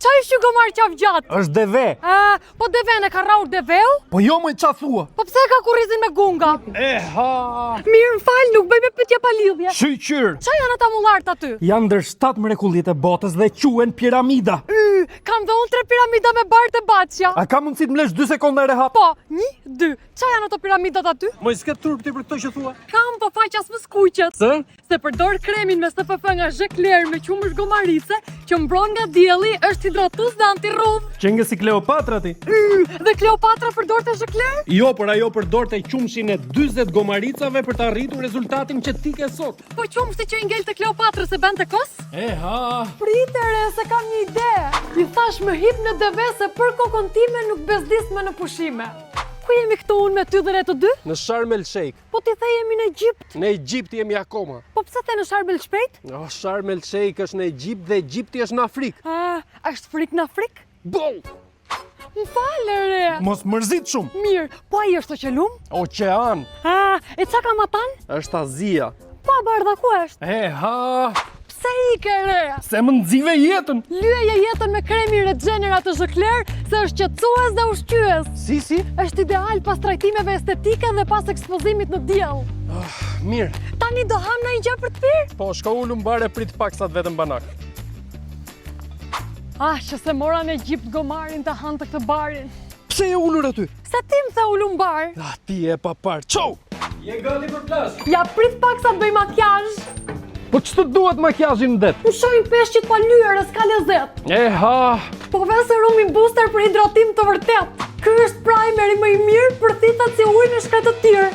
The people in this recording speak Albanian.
Qa ishi gomar qaf gjatë? Është deve. Po deve në ka rraur deveu? Po jo më qa thua. Po pse ka kurrizin me gunga? Ha. Mirë m'fal, nuk bëj me pyetje pa lidhje. Shqyr. Qa janë ata mullart aty? Janë ndër 7 mrekullitë e botës dhe quhen piramida. Kam dhe unë 3 piramida me Bart e Baçja. A ka mundësi të mlesh 2 sekonda e rehat? Po, 1, 2. Qa janë ato piramidat aty? Moj s'ke turp ti për këto që thua. Kam po faqas më skuqet. Se përdor kremin me SPF nga Zhekler me qumësh gomarice që mbron nga dielli, është hidratus dhe antirrudh. Që nga si Kleopatra ti. Dhe Kleopatra përdorte Zhekler? Jo, por ajo përdorte qumshin e 40 gomaricave për të arritur rezultatin që ti ke sot. Po qumshti që i ngelte Kleopatra se bente kos? Ha. Pritere, se kam një ide. I thash më hip në deve se për kokën time nuk bezdis me në pushime. Ku jemi këtu unë me ty dhe re të dy? Në Sharm el Sheikh. Po ti the jemi në Egjipt. Në Egjipt jemi akoma. Po pse the në Sharm el Shpejt? Sharm el Sheikh është në Egjipt dhe Egjipti është në Afrikë. Është frik në Afrikë? Boll! M'fale re. Mos mërzit shumë. Mirë, po ai është oqelum? Oqean. E qa kam atan? Është Azia. Po bardha ku është? Ha. Pse ike re? Se më nxive jetën. Lyeje jetën me kremi Regenerat të Zhekler se është qetësues dhe ushqyes. Si? Është ideal pas trajtimeve estetike dhe pas ekspozimit në diell. Mirë. Tani do ham në i gjë për të pirë? Po, shko ullu mbare prit pak sa të vetëm banak. Që se mora në Egjipt gomarin të hanë të këtë barin. Pse e ullur aty? Se ti më the ullu mbar. Ti e pa parë. Qau! Je gati për plazh? Ja prit pak sa të bëj makjazh. Po që të duhet makjazhin në det? Më shojnë peshqit pa lyre, s'ka lezet. Ha! Po ve serumin booster për hidratim të vërtet. Ky është primeri më i mirë për thithat si ujë në shkretë të tjerë.